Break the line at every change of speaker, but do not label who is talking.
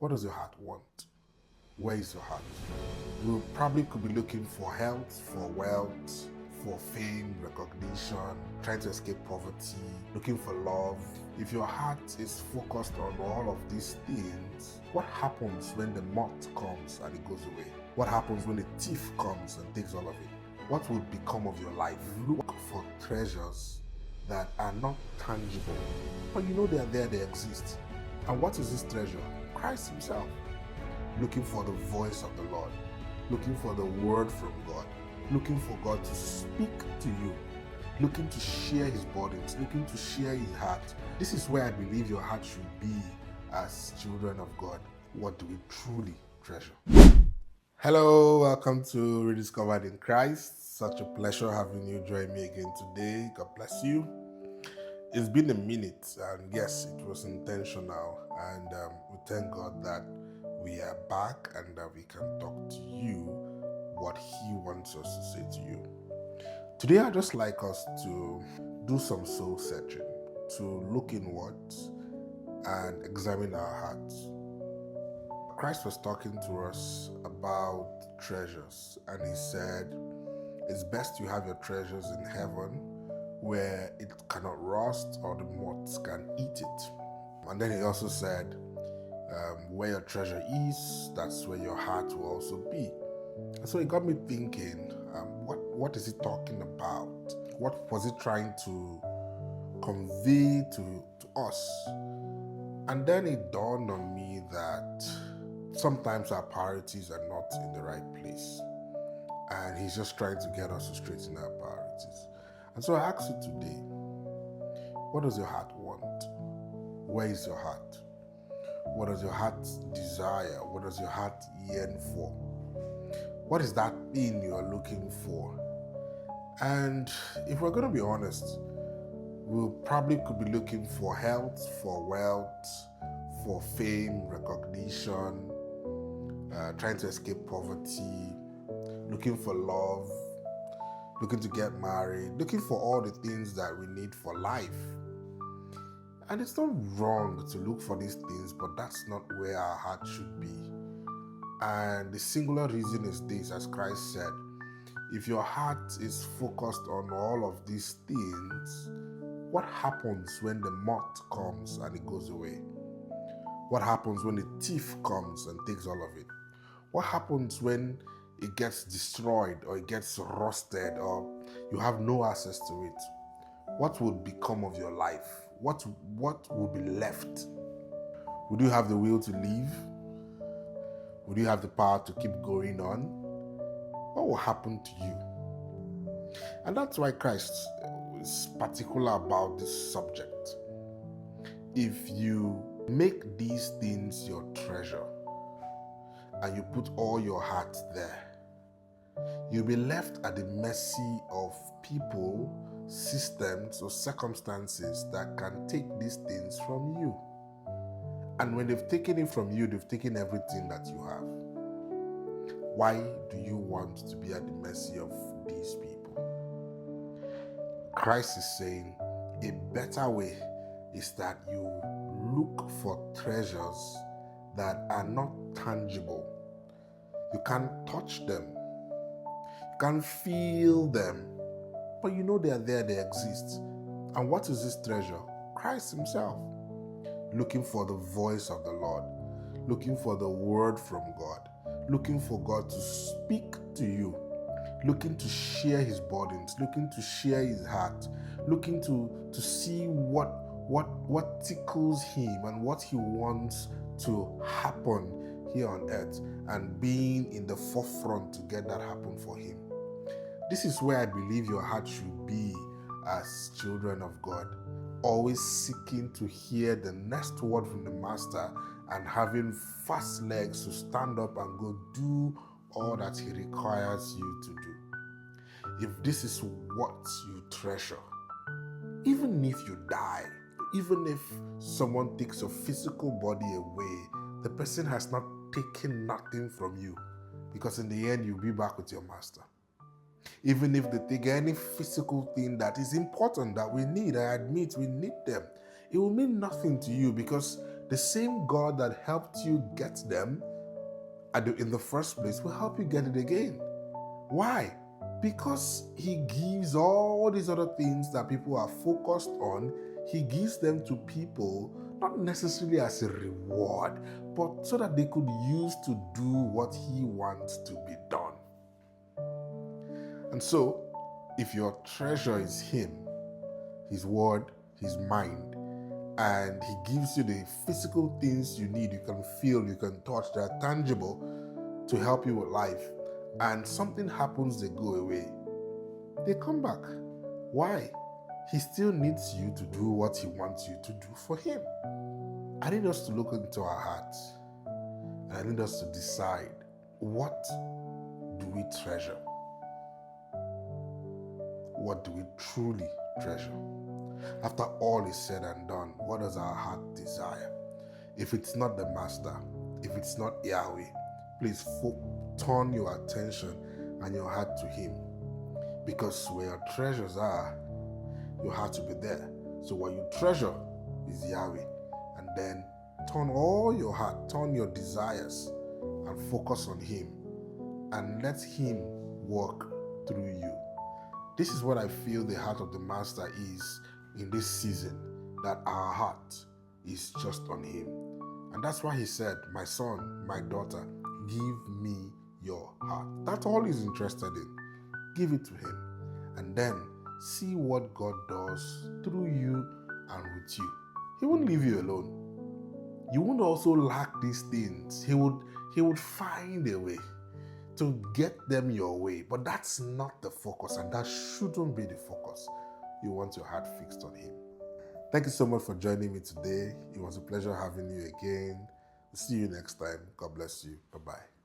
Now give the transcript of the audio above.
What does your heart want? Where is your heart? You probably could be looking for health, for wealth, for fame, recognition, trying to escape poverty, looking for love. If your heart is focused on all of these things, what happens when the moth comes and it goes away? What happens when the thief comes and takes all of it? What will become of your life? Look for treasures that are not tangible, but you know they are there, they exist. And what is this treasure? Christ Himself. Looking for the voice of the Lord, looking for the word from God, looking for God to speak to you, looking to share His burdens, looking to share His heart. This is where I believe your heart should be as children of God. What do we truly treasure? Hello, welcome to Rediscovered in Christ. Such a pleasure having you join me again today. God bless you. It's been a minute, and yes, it was intentional, and we thank God that we are back and that we can talk to you what He wants us to say to you. Today, I'd just like us to do some soul searching, to look inward and examine our hearts. Christ was talking to us about treasures, and He said, it's best you have your treasures in heaven where it cannot rust or the moths can eat it. And then He also said, where your treasure is, that's where your heart will also be. And so it got me thinking, what is He talking about? What was He trying to convey to us? And then it dawned on me that sometimes our priorities are not in the right place. And He's just trying to get us to straighten our priorities. And so I ask you today, what does your heart want? Where is your heart? What does your heart desire? What does your heart yearn for? What is that thing you are looking for? And if we're going to be honest, we probably could be looking for health, for wealth, for fame, recognition, trying to escape poverty, looking for love, looking to get married, looking for all the things that we need for life. And it's not wrong to look for these things, but that's not where our heart should be. And the singular reason is this, as Christ said, if your heart is focused on all of these things, what happens when the moth comes and it goes away? What happens when the thief comes and takes all of it? What happens when it gets destroyed or it gets rusted or you have no access to it? What will become of your life? What will be left? Would you have the will to live? Would you have the power to keep going on? What will happen to you? And that's why Christ is particular about this subject. If you make these things your treasure and you put all your heart there, you'll be left at the mercy of people, systems, or circumstances that can take these things from you. And when they've taken it from you, they've taken everything that you have. Why do you want to be at the mercy of these people? Christ is saying a better way is that you look for treasures that are not tangible. You can't touch them. You can't feel them. But you know they are there, they exist. And what is this treasure? Christ Himself. Looking for the voice of the Lord, looking for the word from God, looking for God to speak to you, looking to share His burdens, looking to share His heart, looking to see what tickles Him and what He wants to happen here on earth, and being in the forefront to get that happen for Him. This is where I believe your heart should be as children of God, always seeking to hear the next word from the Master and having fast legs to stand up and go do all that He requires you to do. If this is what you treasure, even if you die, even if someone takes your physical body away, the person has not taken nothing from you, because in the end you'll be back with your Master. Even if they take any physical thing that is important that we need, I admit we need them, it will mean nothing to you, because The same God that helped you get them in the first place will help you get it again. Why? Because he gives all these other things that people are focused on, he gives them to people not necessarily as a reward, but so that they could use to do what he wants to be done. And so, if your treasure is him, his word, his mind, and he gives you the physical things you need, you can feel, you can touch, they're tangible to help you with life, and something happens, they go away, they come back. Why? He still needs you to do what he wants you to do for him. I need us to look into our hearts, and I need us to decide, what do we treasure? What do we truly treasure? After all is said and done, what does our heart desire? If it's not the Master, if it's not Yahweh, please turn your attention and your heart to him. Because where your treasures are, your heart will be there. So what you treasure is Yahweh. And then turn all your heart, turn your desires, and focus on him. And let him work through you. This is what I feel the heart of the Master is in this season, that our heart is just on him. And that's why he said, my son, my daughter, give me your heart. That's all he's interested in. Give it to him. And then see what God does through you and with you. He won't leave you alone. You won't also lack these things. He would find a way to get them your way. But that's not the focus, and that shouldn't be the focus. You want your heart fixed on him. Thank you so much for joining me today. It was a pleasure having you again. See you next time. God bless you. Bye-bye.